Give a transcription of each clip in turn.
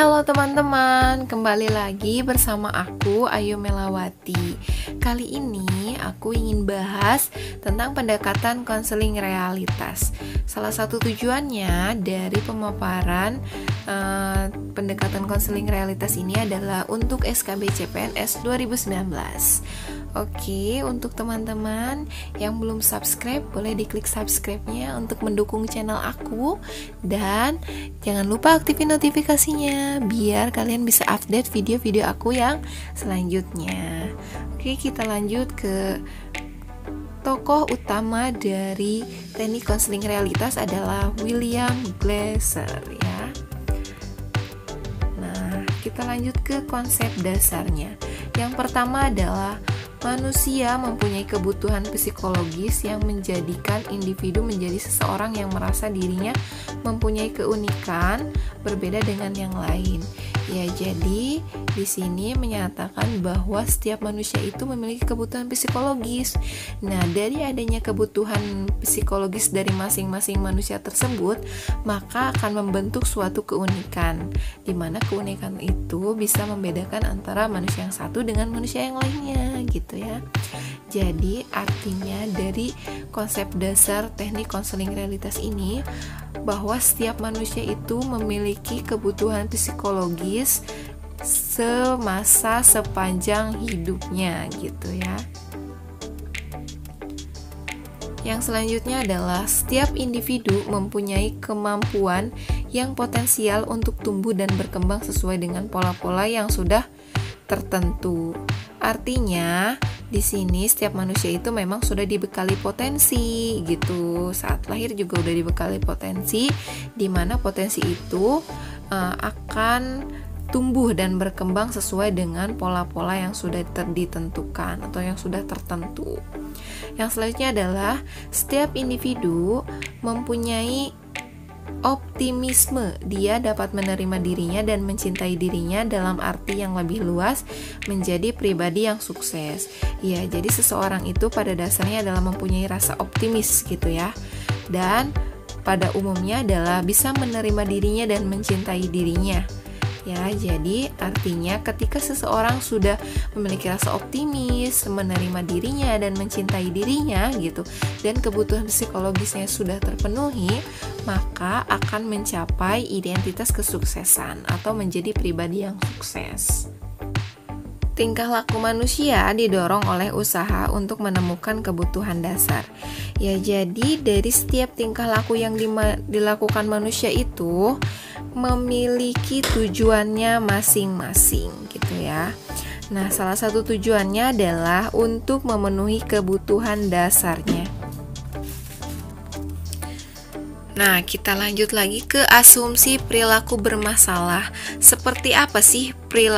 Halo teman-teman, kembali lagi bersama aku Ayu Melawati. Kali ini aku ingin bahas tentang pendekatan konseling realitas. Salah satu tujuannya dari pemaparan pendekatan konseling realitas ini adalah untuk SKB CPNS 2019. Oke, untuk teman-teman yang belum subscribe, boleh diklik subscribe-nya untuk mendukung channel aku. Dan jangan lupa aktifin notifikasinya biar kalian bisa update video-video aku yang selanjutnya. Oke, kita lanjut ke tokoh utama dari teknik konseling realitas adalah William Glasser ya. Nah, kita lanjut ke konsep dasarnya. Yang pertama adalah manusia mempunyai kebutuhan psikologis yang menjadikan individu menjadi seseorang yang merasa dirinya mempunyai keunikan berbeda dengan yang lain. Ya, jadi di sini menyatakan bahwa setiap manusia itu memiliki kebutuhan psikologis. Nah, dari adanya kebutuhan psikologis dari masing-masing manusia tersebut, maka akan membentuk suatu keunikan, di mana keunikan itu bisa membedakan antara manusia yang satu dengan manusia yang lainnya, gitu ya. Jadi artinya dari konsep dasar teknik konseling realitas ini bahwa setiap manusia itu memiliki kebutuhan psikologis semasa sepanjang hidupnya gitu ya. Yang selanjutnya adalah setiap individu mempunyai kemampuan yang potensial untuk tumbuh dan berkembang sesuai dengan pola-pola yang sudah tertentu. Artinya di sini setiap manusia itu memang sudah dibekali potensi gitu. Saat lahir juga udah dibekali potensi, di mana potensi itu akan tumbuh dan berkembang sesuai dengan pola-pola yang sudah ditentukan atau yang sudah tertentu. Yang selanjutnya adalah setiap individu mempunyai optimisme. Dia dapat menerima dirinya dan mencintai dirinya dalam arti yang lebih luas, menjadi pribadi yang sukses. Ya, jadi seseorang itu pada dasarnya adalah mempunyai rasa optimis gitu ya. Dan pada umumnya adalah bisa menerima dirinya dan mencintai dirinya. Ya, jadi artinya ketika seseorang sudah memiliki rasa optimis, menerima dirinya dan mencintai dirinya gitu, dan kebutuhan psikologisnya sudah terpenuhi, maka akan mencapai identitas kesuksesan atau menjadi pribadi yang sukses. Tingkah laku manusia didorong oleh usaha untuk menemukan kebutuhan dasar. Ya, jadi dari setiap tingkah laku yang dilakukan manusia itu memiliki tujuannya masing-masing gitu ya. Nah, salah satu tujuannya adalah untuk memenuhi kebutuhan dasarnya. Nah, kita lanjut lagi ke asumsi perilaku bermasalah. Seperti apa sih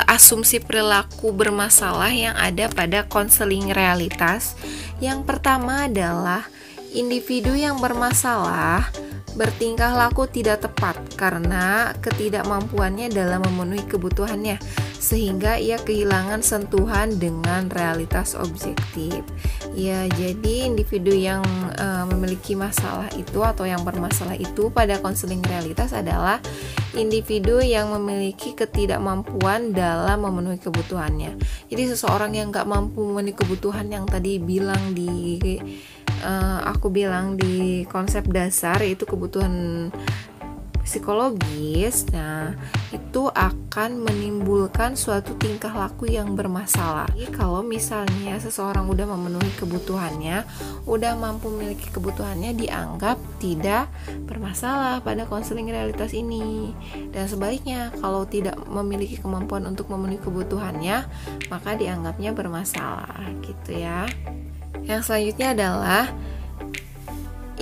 asumsi perilaku bermasalah yang ada pada konseling realitas? Yang pertama adalah individu yang bermasalah bertingkah laku tidak tepat karena ketidakmampuannya dalam memenuhi kebutuhannya, sehingga ia kehilangan sentuhan dengan realitas objektif. Ya, jadi individu yang memiliki masalah itu atau yang bermasalah itu pada konseling realitas adalah individu yang memiliki ketidakmampuan dalam memenuhi kebutuhannya. Jadi seseorang yang nggak mampu memenuhi kebutuhan yang tadi aku bilang di konsep dasar, yaitu kebutuhan psikologis. Nah, itu akan menimbulkan suatu tingkah laku yang bermasalah. Jadi, kalau misalnya seseorang udah memenuhi kebutuhannya, udah mampu memiliki kebutuhannya, dianggap tidak bermasalah pada konseling realitas ini. Dan sebaliknya, kalau tidak memiliki kemampuan untuk memenuhi kebutuhannya, maka dianggapnya bermasalah gitu ya. Yang selanjutnya adalah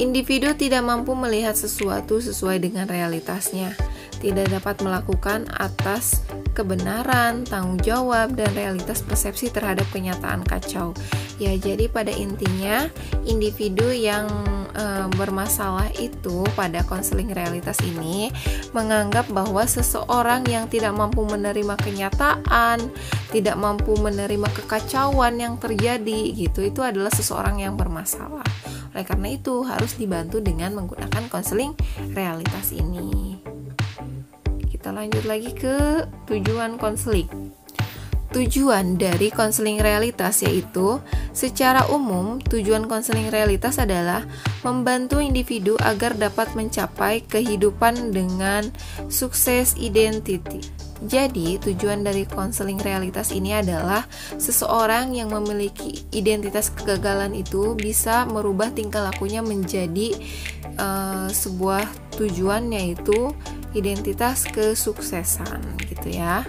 individu tidak mampu melihat sesuatu sesuai dengan realitasnya, tidak dapat melakukan atas kebenaran, tanggung jawab, dan realitas persepsi terhadap kenyataan kacau. Ya, jadi pada intinya individu yang bermasalah itu pada konseling realitas ini menganggap bahwa seseorang yang tidak mampu menerima kenyataan, tidak mampu menerima kekacauan yang terjadi gitu, itu adalah seseorang yang bermasalah. Oleh karena itu harus dibantu dengan menggunakan konseling realitas ini. kita lanjut lagi ke tujuan konseling. Tujuan dari konseling realitas yaitu, secara umum, tujuan konseling realitas adalah membantu individu agar dapat mencapai kehidupan dengan sukses identity. Jadi, tujuan dari konseling realitas ini adalah seseorang yang memiliki identitas kegagalan itu bisa merubah tingkah lakunya menjadi sebuah tujuan, yaitu identitas kesuksesan gitu ya.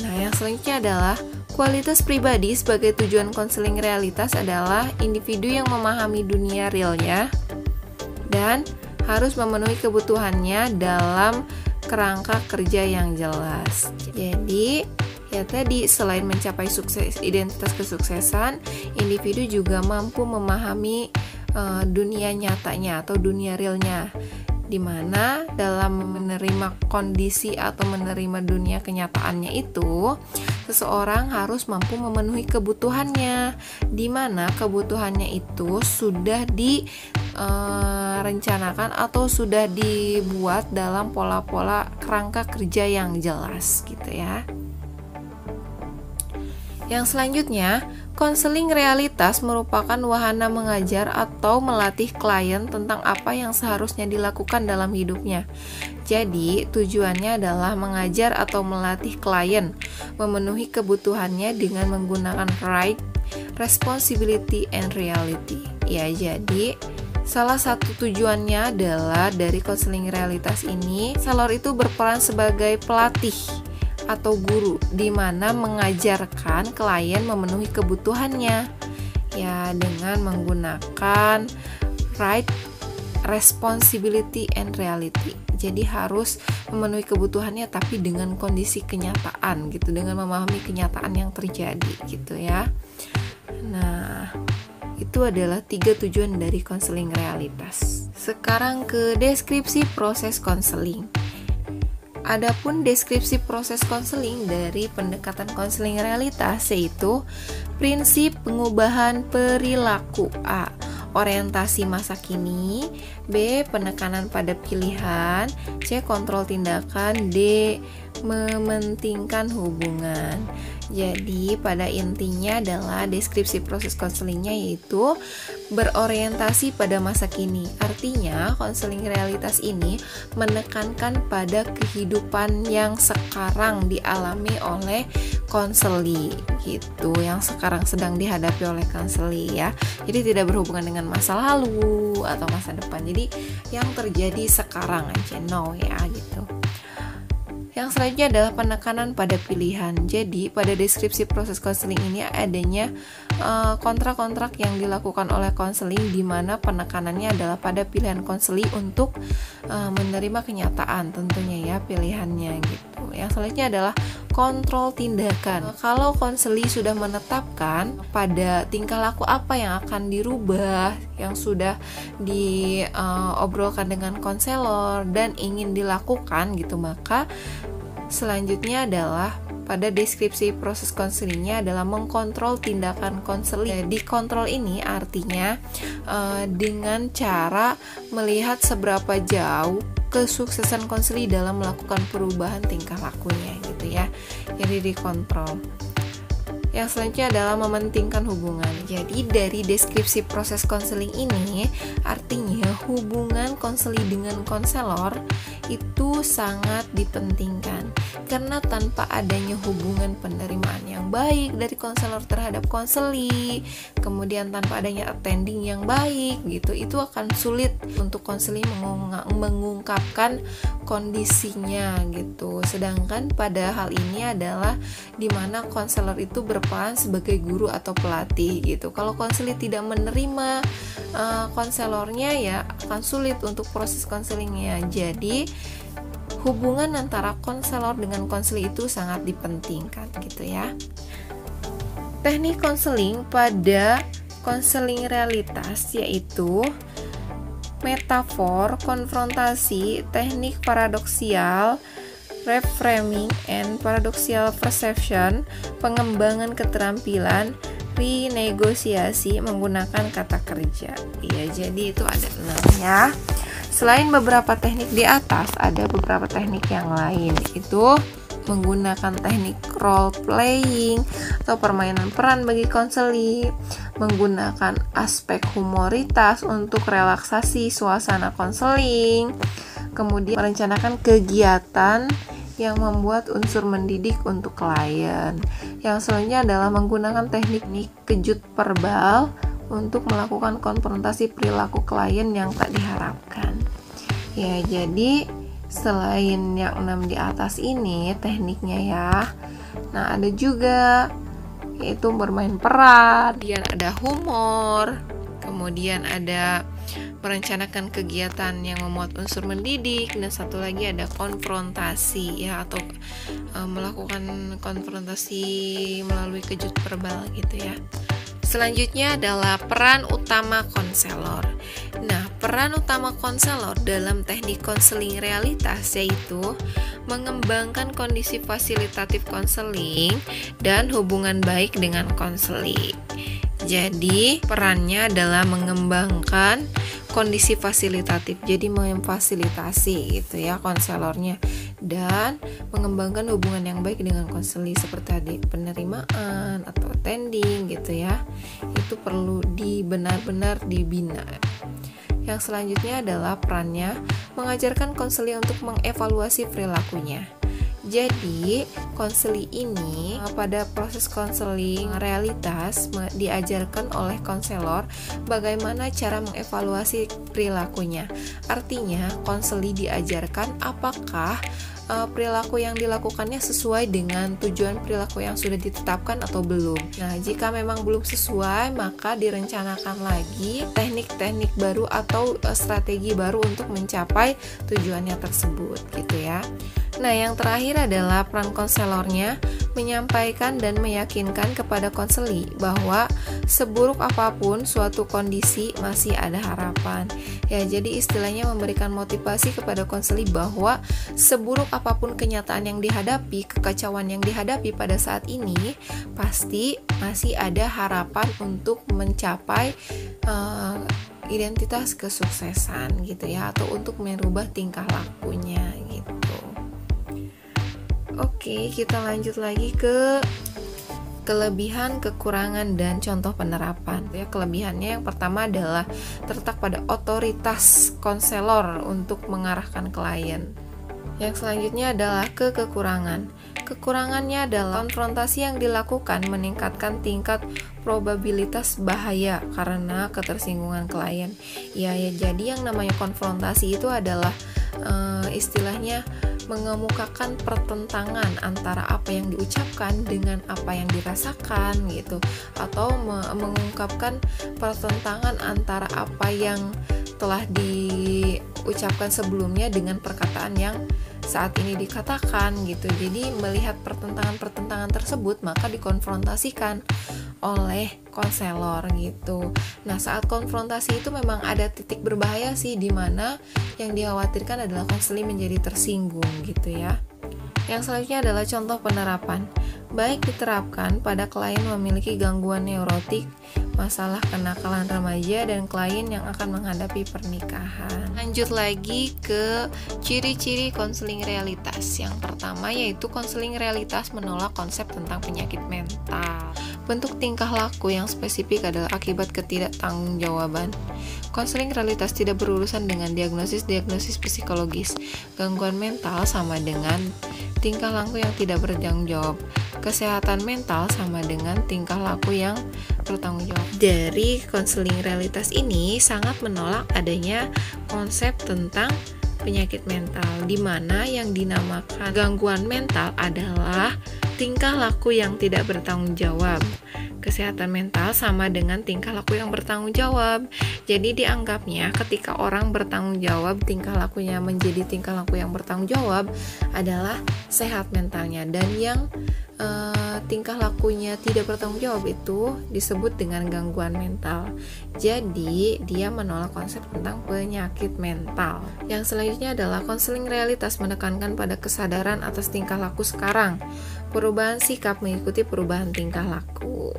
Nah, yang selanjutnya adalah kualitas pribadi sebagai tujuan konseling realitas adalah individu yang memahami dunia realnya dan harus memenuhi kebutuhannya dalam kerangka kerja yang jelas. Jadi, ya tadi selain mencapai sukses identitas kesuksesan, individu juga mampu memahami dunia nyatanya atau dunia realnya, di mana dalam menerima kondisi atau menerima dunia kenyataannya itu, seseorang harus mampu memenuhi kebutuhannya, di mana kebutuhannya itu sudah direncanakan atau sudah dibuat dalam pola-pola kerangka kerja yang jelas gitu ya. Yang selanjutnya, konseling realitas merupakan wahana mengajar atau melatih klien tentang apa yang seharusnya dilakukan dalam hidupnya. Jadi, tujuannya adalah mengajar atau melatih klien memenuhi kebutuhannya dengan menggunakan right, responsibility, and reality. Ya, jadi salah satu tujuannya adalah dari konseling realitas ini, konselor itu berperan sebagai pelatih atau guru, di mana mengajarkan klien memenuhi kebutuhannya ya dengan menggunakan right, responsibility, and reality. Jadi harus memenuhi kebutuhannya tapi dengan kondisi kenyataan gitu, dengan memahami kenyataan yang terjadi gitu ya. Nah, itu adalah 3 tujuan dari konseling realitas. Sekarang ke deskripsi proses konseling. Adapun deskripsi proses konseling dari pendekatan konseling realitas yaitu prinsip pengubahan perilaku. A. Orientasi masa kini. B. Penekanan pada pilihan. C. Kontrol tindakan. D. Mementingkan hubungan. Jadi pada intinya adalah deskripsi proses konselingnya yaitu berorientasi pada masa kini. Artinya konseling realitas ini menekankan pada kehidupan yang sekarang dialami oleh konseli gitu, yang sekarang sedang dihadapi oleh konseli ya. Jadi tidak berhubungan dengan masa lalu atau masa depan. Jadi yang terjadi sekarang aja, now ya gitu. Yang selanjutnya adalah penekanan pada pilihan. Jadi pada deskripsi proses konseling ini adanya kontrak-kontrak yang dilakukan oleh konseling, di mana penekanannya adalah pada pilihan konseli untuk menerima kenyataan tentunya ya pilihannya gitu. Yang selanjutnya adalah kontrol tindakan. Kalau konseli sudah menetapkan pada tingkah laku apa yang akan dirubah, yang sudah diobrolkan dengan konselor dan ingin dilakukan gitu, maka selanjutnya adalah pada deskripsi proses konselingnya adalah mengkontrol tindakan konseling. Di kontrol ini artinya dengan cara melihat seberapa jauh kesuksesan konseli dalam melakukan perubahan tingkah lakunya gitu ya. Jadi dikontrol. Yang selanjutnya adalah mementingkan hubungan. Jadi dari deskripsi proses konseling ini artinya hubungan konseli dengan konselor itu sangat dipentingkan, karena tanpa adanya hubungan penerimaan yang baik dari konselor terhadap konseli, kemudian tanpa adanya attending yang baik gitu, itu akan sulit untuk konseli mengungkapkan kondisinya gitu. Sedangkan pada hal ini adalah dimana konselor itu berperan sebagai guru atau pelatih gitu. Kalau konseli tidak menerima konselornya ya akan sulit untuk proses konselingnya. Jadi hubungan antara konselor dengan konseli itu sangat dipentingkan gitu ya. Teknik konseling pada konseling realitas yaitu metafor, konfrontasi, teknik paradoksial, reframing and paradoxical perception, pengembangan keterampilan, renegosiasi menggunakan kata kerja. Iya, jadi itu ada 6 ya. Selain beberapa teknik di atas, ada beberapa teknik yang lain, yaitu menggunakan teknik role playing atau permainan peran bagi konseli, menggunakan aspek humoritas untuk relaksasi suasana konseling, kemudian merencanakan kegiatan yang membuat unsur mendidik untuk klien. Yang selanjutnya adalah menggunakan teknik kejut verbal untuk melakukan konfrontasi perilaku klien yang tak diharapkan. Ya, jadi selain yang 6 di atas ini tekniknya ya, nah ada juga yaitu bermain peran, kemudian ada humor, kemudian ada merencanakan kegiatan yang memuat unsur mendidik, dan satu lagi ada konfrontasi ya, atau melakukan konfrontasi melalui kejut verbal gitu ya. Selanjutnya adalah peran utama konselor. Nah, peran utama konselor dalam teknik konseling realitas yaitu mengembangkan kondisi fasilitatif konseling dan hubungan baik dengan konseling. Jadi, perannya adalah mengembangkan kondisi fasilitatif, jadi memfasilitasi gitu ya konselornya, dan mengembangkan hubungan yang baik dengan konseli seperti tadi penerimaan atau attending gitu ya. Itu perlu benar-benar dibina. Yang selanjutnya adalah perannya mengajarkan konseli untuk mengevaluasi perilakunya. Jadi, konseli ini pada proses konseling realitas diajarkan oleh konselor bagaimana cara mengevaluasi perilakunya. Artinya, konseli diajarkan apakah perilaku yang dilakukannya sesuai dengan tujuan perilaku yang sudah ditetapkan atau belum. Nah, jika memang belum sesuai, maka direncanakan lagi teknik-teknik baru atau strategi baru untuk mencapai tujuannya tersebut gitu ya. Nah, yang terakhir adalah peran konselornya menyampaikan dan meyakinkan kepada konseli bahwa seburuk apapun suatu kondisi masih ada harapan. Ya, jadi istilahnya memberikan motivasi kepada konseli bahwa seburuk apapun kenyataan yang dihadapi, kekacauan yang dihadapi pada saat ini, pasti masih ada harapan untuk mencapai identitas kesuksesan gitu ya, atau untuk merubah tingkah lakunya gitu. Oke, kita lanjut lagi ke kelebihan, kekurangan, dan contoh penerapan. Ya, kelebihannya yang pertama adalah terletak pada otoritas konselor untuk mengarahkan klien. Yang selanjutnya adalah kekurangan. Kekurangannya adalah konfrontasi yang dilakukan meningkatkan tingkat probabilitas bahaya karena ketersinggungan klien. Ya, jadi yang namanya konfrontasi itu adalah istilahnya mengemukakan pertentangan antara apa yang diucapkan dengan apa yang dirasakan gitu, atau mengungkapkan pertentangan antara apa yang telah diucapkan sebelumnya dengan perkataan yang saat ini dikatakan gitu. Jadi melihat pertentangan-pertentangan tersebut maka dikonfrontasikan oleh konselor gitu. Nah, saat konfrontasi itu memang ada titik berbahaya sih, di mana yang dikhawatirkan adalah konseli menjadi tersinggung gitu ya. Yang selanjutnya adalah contoh penerapan. Baik diterapkan pada klien memiliki gangguan neurotik, masalah kenakalan remaja, dan klien yang akan menghadapi pernikahan. Lanjut lagi ke ciri-ciri konseling realitas. Yang pertama yaitu konseling realitas menolak konsep tentang penyakit mental. Bentuk tingkah laku yang spesifik adalah akibat ketidaktanggungjawaban. Konseling realitas tidak berurusan dengan diagnosis psikologis. Gangguan mental sama dengan tingkah laku yang tidak bertanggung jawab. Kesehatan mental sama dengan tingkah laku yang bertanggung jawab. Dari konseling realitas ini sangat menolak adanya konsep tentang penyakit mental, di mana yang dinamakan gangguan mental adalah tingkah laku yang tidak bertanggung jawab. Kesehatan mental sama dengan tingkah laku yang bertanggung jawab. Jadi dianggapnya ketika orang bertanggung jawab, tingkah lakunya menjadi tingkah laku yang bertanggung jawab adalah sehat mentalnya, dan yang tingkah lakunya tidak bertanggung jawab itu disebut dengan gangguan mental. Jadi dia menolak konsep tentang penyakit mental. Yang selanjutnya adalah konseling realitas menekankan pada kesadaran atas tingkah laku sekarang. Perubahan sikap mengikuti perubahan tingkah laku.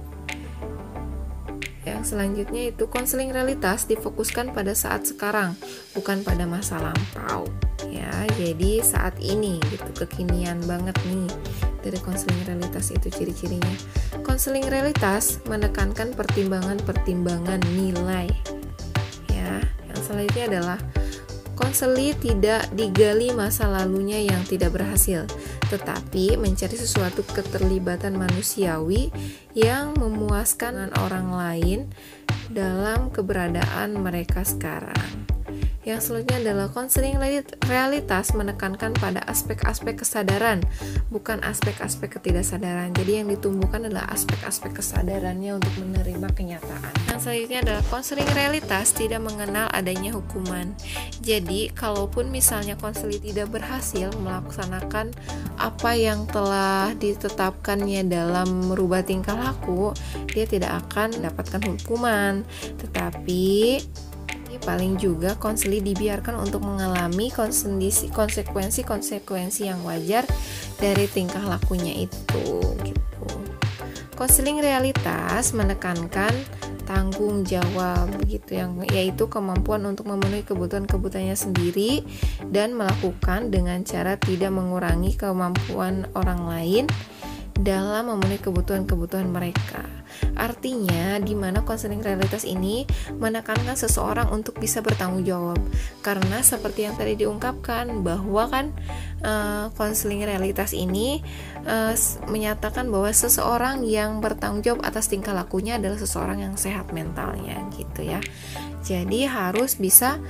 Yang selanjutnya itu konseling realitas difokuskan pada saat sekarang, bukan pada masa lampau. Ya, jadi saat ini gitu, kekinian banget nih dari konseling realitas itu ciri-cirinya. Konseling realitas menekankan pertimbangan-pertimbangan nilai. Ya, yang selanjutnya adalah konseli tidak digali masa lalunya yang tidak berhasil, tetapi mencari sesuatu keterlibatan manusiawi yang memuaskan orang lain dalam keberadaan mereka sekarang. Yang selanjutnya adalah konseling realitas menekankan pada aspek-aspek kesadaran, bukan aspek-aspek ketidaksadaran. Jadi yang ditumbuhkan adalah aspek-aspek kesadarannya untuk menerima kenyataan. Yang selanjutnya adalah konseling realitas tidak mengenal adanya hukuman. Jadi kalaupun misalnya konseling tidak berhasil melaksanakan apa yang telah ditetapkannya dalam merubah tingkah laku, dia tidak akan mendapatkan hukuman. Tetapi paling juga konseli dibiarkan untuk mengalami konsekuensi-konsekuensi yang wajar dari tingkah lakunya itu gitu. Konseling realitas menekankan tanggung jawab gitu, yaitu kemampuan untuk memenuhi kebutuhan-kebutuhannya sendiri dan melakukan dengan cara tidak mengurangi kemampuan orang lain dalam memenuhi kebutuhan-kebutuhan mereka. Artinya, di mana konseling realitas ini menekankan seseorang untuk bisa bertanggung jawab. Karena seperti yang tadi diungkapkan bahwa kan konseling realitas ini menyatakan bahwa seseorang yang bertanggung jawab atas tingkah lakunya adalah seseorang yang sehat mentalnya gitu ya. Jadi harus bisa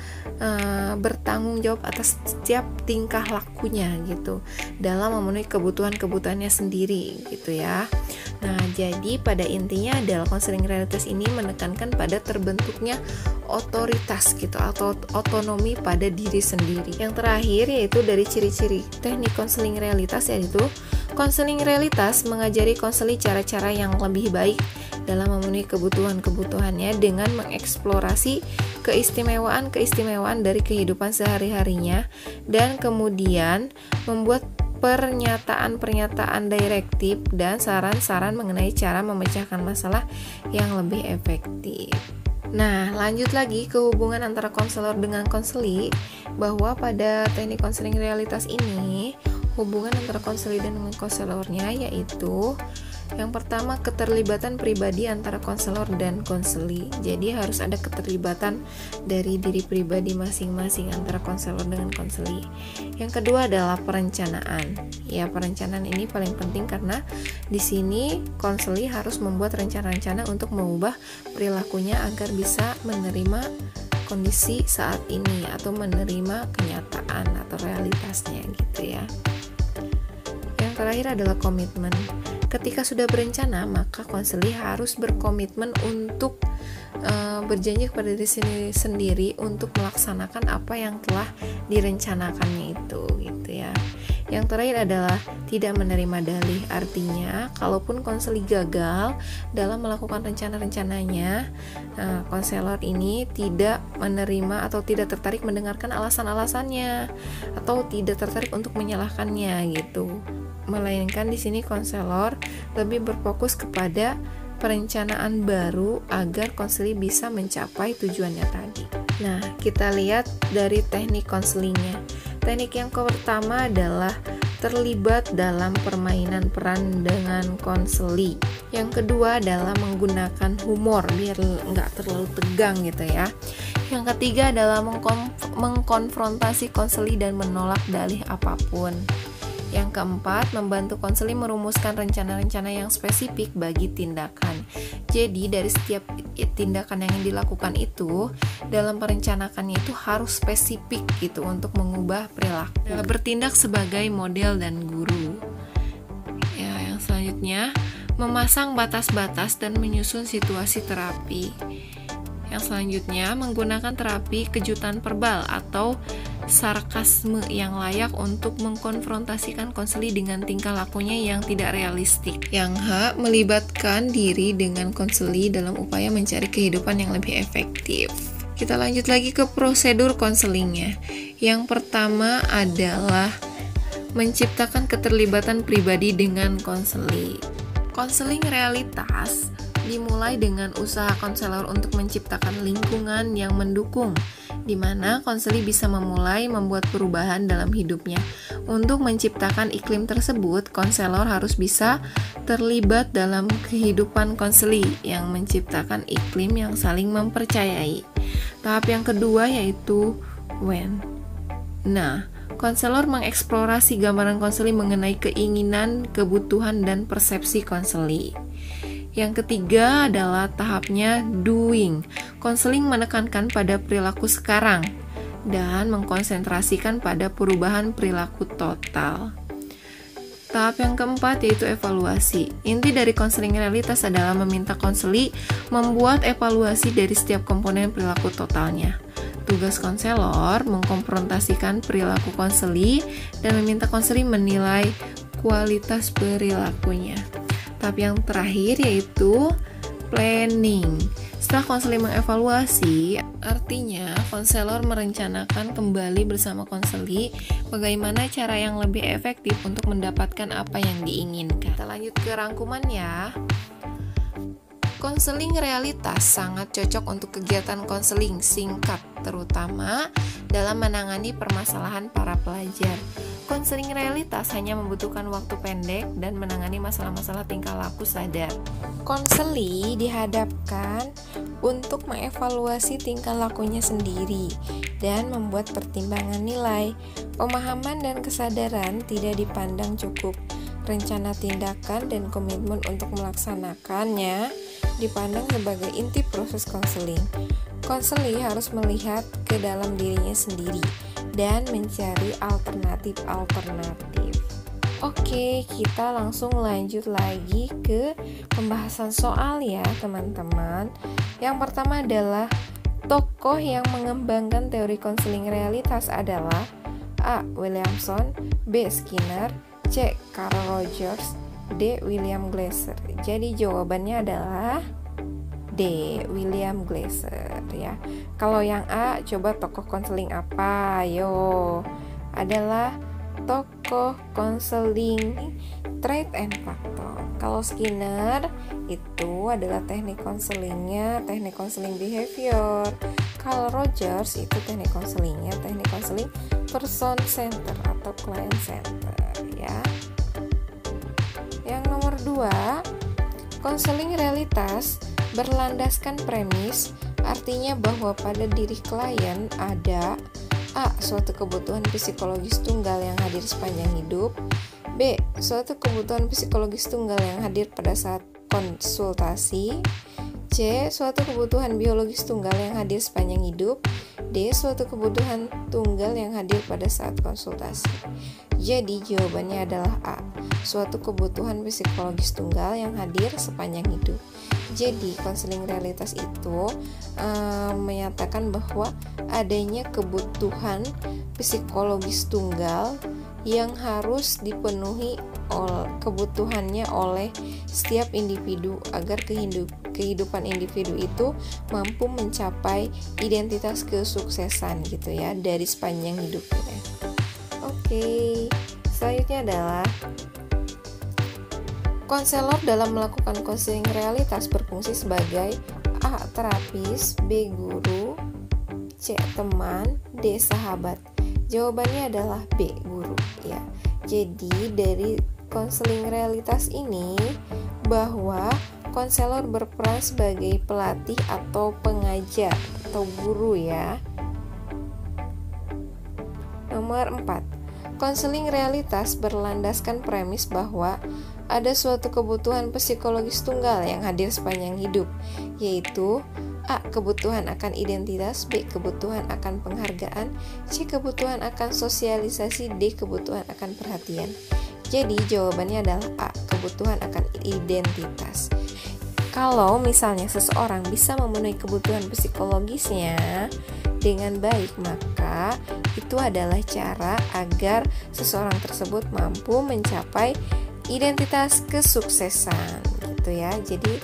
bertanggung jawab atas setiap tingkah lakunya gitu dalam memenuhi kebutuhan-kebutuhannya sendiri gitu ya. Nah, jadi pada intinya adalah konseling realitas ini menekankan pada terbentuknya otoritas gitu atau otonomi pada diri sendiri. Yang terakhir yaitu dari ciri-ciri teknik konseling realitas, yaitu konseling realitas mengajari konseli cara-cara yang lebih baik dalam memenuhi kebutuhan-kebutuhannya dengan mengeksplorasi keistimewaan-keistimewaan dari kehidupan sehari-harinya dan kemudian membuat pernyataan-pernyataan direktif dan saran-saran mengenai cara memecahkan masalah yang lebih efektif. Nah, lanjut lagi ke hubungan antara konselor dengan konseli, bahwa pada teknik konseling realitas ini hubungan antara konseli dan konselornya yaitu yang pertama, keterlibatan pribadi antara konselor dan konseli. Jadi harus ada keterlibatan dari diri pribadi masing-masing antara konselor dengan konseli. Yang kedua adalah perencanaan. Ya, perencanaan ini paling penting karena di sini konseli harus membuat rencana-rencana untuk mengubah perilakunya agar bisa menerima kondisi saat ini atau menerima kenyataan atau realitasnya gitu ya. Yang terakhir adalah komitmen. Ketika sudah berencana, maka konseli harus berkomitmen untuk berjanji kepada diri sendiri untuk melaksanakan apa yang telah direncanakannya itu gitu ya. Yang terakhir adalah tidak menerima dalih. Artinya, kalaupun konseli gagal dalam melakukan rencana-rencananya, konselor ini tidak menerima atau tidak tertarik mendengarkan alasan-alasannya atau tidak tertarik untuk menyalahkannya gitu. Melainkan di sini konselor lebih berfokus kepada perencanaan baru agar konseli bisa mencapai tujuannya tadi. Nah, kita lihat dari teknik konselingnya. Teknik yang pertama adalah terlibat dalam permainan peran dengan konseli. Yang kedua adalah menggunakan humor biar nggak terlalu tegang gitu ya. Yang ketiga adalah mengkonfrontasi konseli dan menolak dalih apapun. Yang keempat, membantu konseli merumuskan rencana-rencana yang spesifik bagi tindakan. Jadi dari setiap tindakan yang dilakukan itu, dalam perencanakannya itu harus spesifik gitu untuk mengubah perilaku. Bertindak sebagai model dan guru. Ya, yang selanjutnya, memasang batas-batas dan menyusun situasi terapi. Yang selanjutnya, menggunakan terapi kejutan verbal atau sarkasme yang layak untuk mengkonfrontasikan konseli dengan tingkah lakunya yang tidak realistik. Yang H, melibatkan diri dengan konseli dalam upaya mencari kehidupan yang lebih efektif. Kita lanjut lagi ke prosedur konselingnya. Yang pertama adalah menciptakan keterlibatan pribadi dengan konseli. Konseling realitas Dimulai dengan usaha konselor untuk menciptakan lingkungan yang mendukung, di mana konseli bisa memulai membuat perubahan dalam hidupnya. Untuk menciptakan iklim tersebut, konselor harus bisa terlibat dalam kehidupan konseli yang menciptakan iklim yang saling mempercayai. Tahap yang kedua yaitu when. Nah, konselor mengeksplorasi gambaran konseli mengenai keinginan, kebutuhan, dan persepsi konseli. Yang ketiga adalah tahapnya doing. Konseling menekankan pada perilaku sekarang dan mengkonsentrasikan pada perubahan perilaku total. Tahap yang keempat yaitu evaluasi. Inti dari konseling realitas adalah meminta konseli membuat evaluasi dari setiap komponen perilaku totalnya. Tugas konselor mengkonfrontasikan perilaku konseli dan meminta konseli menilai kualitas perilakunya. Tahap yang terakhir yaitu planning. Setelah konseling mengevaluasi, artinya konselor merencanakan kembali bersama konseli bagaimana cara yang lebih efektif untuk mendapatkan apa yang diinginkan. Kita lanjut ke rangkuman ya. Konseling realitas sangat cocok untuk kegiatan konseling singkat, terutama dalam menangani permasalahan para pelajar. Konseling realitas hanya membutuhkan waktu pendek dan menangani masalah-masalah tingkah laku sadar. Konseli dihadapkan untuk mengevaluasi tingkah lakunya sendiri dan membuat pertimbangan nilai. Pemahaman dan kesadaran tidak dipandang cukup. Rencana tindakan dan komitmen untuk melaksanakannya dipandang sebagai inti proses konseling. Konseli harus melihat ke dalam dirinya sendiri dan mencari alternatif. Oke, kita langsung lanjut lagi ke pembahasan soal ya teman-teman. Yang pertama adalah tokoh yang mengembangkan teori konseling realitas adalah A. Williamson, B. Skinner, C. Carl Rogers, D. William Glasser. Jadi jawabannya adalah D. William Glasser ya. Kalau yang A, coba tokoh konseling apa? Ayo. Adalah tokoh konseling trait and factor. Kalau Skinner itu adalah teknik konselingnya, teknik konseling behavior. Carl Rogers itu teknik konselingnya, teknik konseling person center atau client center ya. Yang nomor 2, konseling realitas berlandaskan premis, artinya bahwa pada diri klien ada A. Suatu kebutuhan psikologis tunggal yang hadir sepanjang hidup, B. Suatu kebutuhan psikologis tunggal yang hadir pada saat konsultasi, C. Suatu kebutuhan biologis tunggal yang hadir sepanjang hidup, D. Suatu kebutuhan tunggal yang hadir pada saat konsultasi. Jadi jawabannya adalah A. Suatu kebutuhan psikologis tunggal yang hadir sepanjang hidup. Jadi konseling realitas itu menyatakan bahwa adanya kebutuhan psikologis tunggal yang harus dipenuhi kebutuhannya oleh setiap individu agar kehidupan individu itu mampu mencapai identitas kesuksesan gitu ya dari sepanjang hidupnya. Oke, selanjutnya adalah konselor dalam melakukan konseling realitas berfungsi sebagai A. terapis, B. guru, C. teman, D. sahabat. Jawabannya adalah B. guru ya. Jadi dari konseling realitas ini bahwa konselor berperan sebagai pelatih atau pengajar atau guru ya. Nomor 4. Konseling realitas berlandaskan premis bahwa ada suatu kebutuhan psikologis tunggal yang hadir sepanjang hidup, yaitu A. kebutuhan akan identitas, B. kebutuhan akan penghargaan, C. kebutuhan akan sosialisasi, D. kebutuhan akan perhatian. Jadi jawabannya adalah A. kebutuhan akan identitas. Kalau misalnya seseorang bisa memenuhi kebutuhan psikologisnya dengan baik, maka itu adalah cara agar seseorang tersebut mampu mencapai identitas kesuksesan gitu ya. Jadi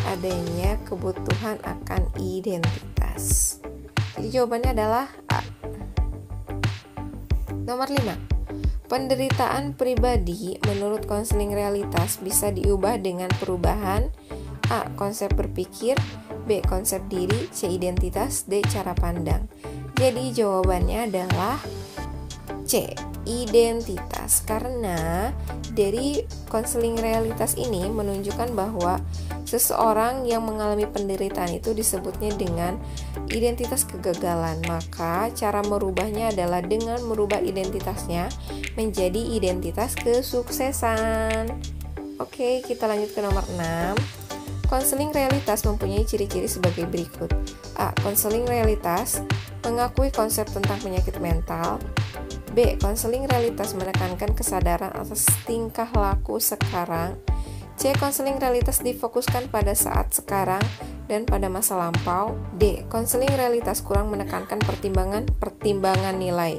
adanya kebutuhan akan identitas. Jadi jawabannya adalah A. Nomor 5. Penderitaan pribadi menurut konseling realitas bisa diubah dengan perubahan A. Konsep berpikir, B. Konsep diri, C. Identitas, D. Cara pandang. Jadi jawabannya adalah C. Identitas, karena dari konseling realitas ini menunjukkan bahwa seseorang yang mengalami penderitaan itu disebutnya dengan identitas kegagalan. Maka cara merubahnya adalah dengan merubah identitasnya menjadi identitas kesuksesan. Oke, kita lanjut ke nomor 6. Konseling realitas mempunyai ciri-ciri sebagai berikut. A. Konseling realitas mengakui konsep tentang penyakit mental. B. Konseling realitas menekankan kesadaran atas tingkah laku sekarang. C. Konseling realitas difokuskan pada saat sekarang dan pada masa lampau. D. Konseling realitas kurang menekankan pertimbangan nilai.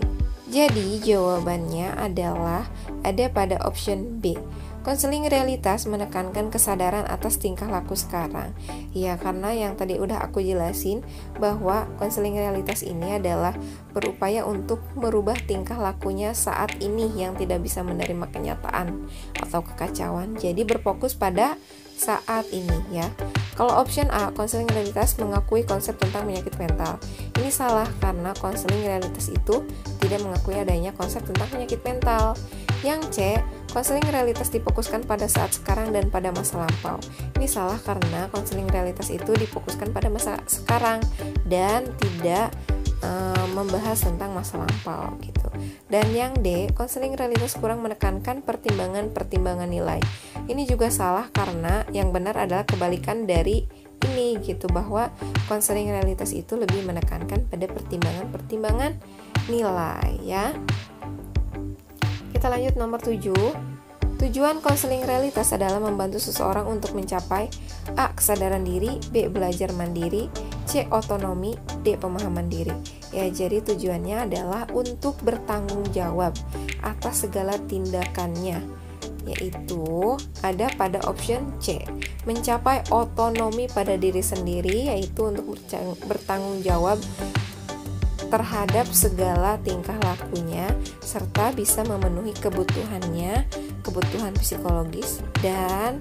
Jadi jawabannya adalah ada pada option B. Konseling realitas menekankan kesadaran atas tingkah laku sekarang. Ya, karena yang tadi udah aku jelasin bahwa konseling realitas ini adalah berupaya untuk merubah tingkah lakunya saat ini yang tidak bisa menerima kenyataan atau kekacauan. Jadi berfokus pada saat ini ya. Kalau option A, konseling realitas mengakui konsep tentang penyakit mental. Ini salah karena konseling realitas itu tidak mengakui adanya konsep tentang penyakit mental. Yang C, konseling realitas difokuskan pada saat sekarang dan pada masa lampau. Ini salah karena konseling realitas itu difokuskan pada masa sekarang dan tidak membahas tentang masa lampau gitu. Dan yang D, konseling realitas kurang menekankan pertimbangan nilai. Ini juga salah karena yang benar adalah kebalikan dari ini gitu, bahwa konseling realitas itu lebih menekankan pada pertimbangan nilai ya. Kita lanjut nomor 7. Tujuan konseling realitas adalah membantu seseorang untuk mencapai A. Kesadaran diri, B. Belajar mandiri, C. Otonomi, D. Pemahaman diri. Ya, jadi tujuannya adalah untuk bertanggung jawab atas segala tindakannya, yaitu ada pada option C. Mencapai otonomi pada diri sendiri, yaitu untuk bertanggung jawab terhadap segala tingkah lakunya serta bisa memenuhi kebutuhan psikologis, dan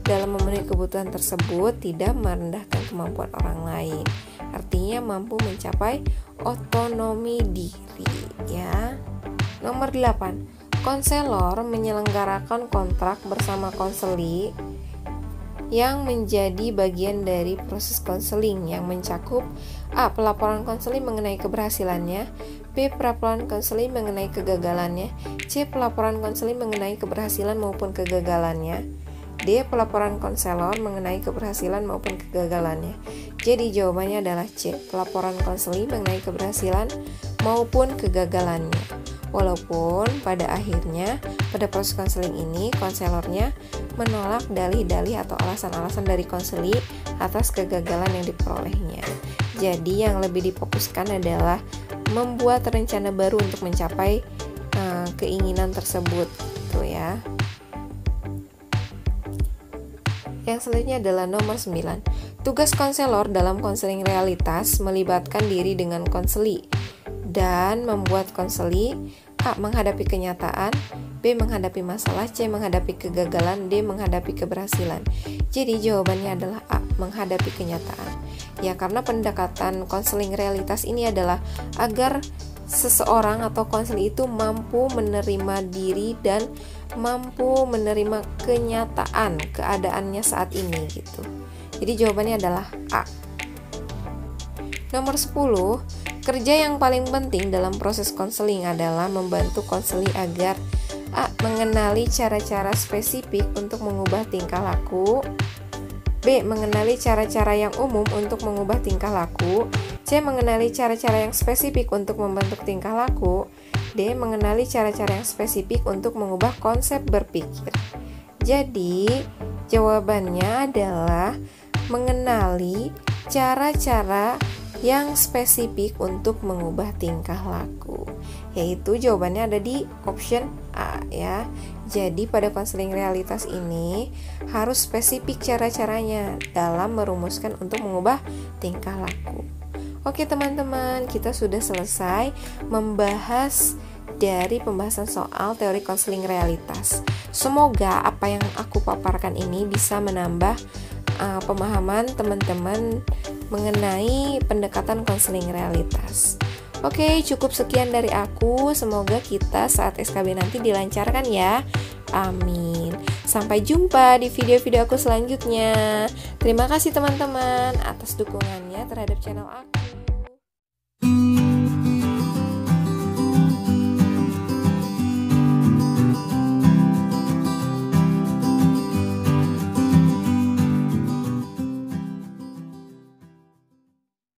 dalam memenuhi kebutuhan tersebut tidak merendahkan kemampuan orang lain. Artinya mampu mencapai otonomi diri ya. Nomor 8. Konselor menyelenggarakan kontrak bersama konseli yang menjadi bagian dari proses konseling yang mencakup A. Pelaporan konseling mengenai keberhasilannya, B. Pelaporan konseling mengenai kegagalannya, C. Pelaporan konseling mengenai keberhasilan maupun kegagalannya, D. Pelaporan konselor mengenai keberhasilan maupun kegagalannya. Jadi jawabannya adalah C. Pelaporan konseling mengenai keberhasilan maupun kegagalannya. Walaupun pada akhirnya pada proses konseling ini konselornya menolak dalih-dalih atau alasan-alasan dari konseli atas kegagalan yang diperolehnya. Jadi yang lebih difokuskan adalah membuat rencana baru untuk mencapai keinginan tersebut gitu ya. Yang selanjutnya adalah nomor 9. Tugas konselor dalam konseling realitas melibatkan diri dengan konseli dan membuat konseli A. Menghadapi kenyataan, B. Menghadapi masalah, C. Menghadapi kegagalan, D. Menghadapi keberhasilan. Jadi jawabannya adalah A. Menghadapi kenyataan. Ya, karena pendekatan konseling realitas ini adalah agar seseorang atau konseli itu mampu menerima diri dan mampu menerima kenyataan keadaannya saat ini gitu. Jadi jawabannya adalah A. Nomor 10. Kerja yang paling penting dalam proses konseling adalah membantu konseli agar A. Mengenali cara-cara spesifik untuk mengubah tingkah laku, B. Mengenali cara-cara yang umum untuk mengubah tingkah laku, C. Mengenali cara-cara yang spesifik untuk membentuk tingkah laku, D. Mengenali cara-cara yang spesifik untuk mengubah konsep berpikir. Jadi jawabannya adalah mengenali cara-cara yang spesifik untuk mengubah tingkah laku, yaitu jawabannya ada di option A ya. Jadi pada konseling realitas ini harus spesifik cara-caranya dalam merumuskan untuk mengubah tingkah laku. Oke teman-teman, kita sudah selesai membahas dari pembahasan soal teori konseling realitas. Semoga apa yang aku paparkan ini bisa menambah pemahaman teman-teman mengenai pendekatan konseling realitas. Oke, cukup sekian dari aku. Semoga kita saat SKB nanti dilancarkan ya. Amin. Sampai jumpa di video-video aku selanjutnya. Terima kasih teman-teman atas dukungannya terhadap channel aku.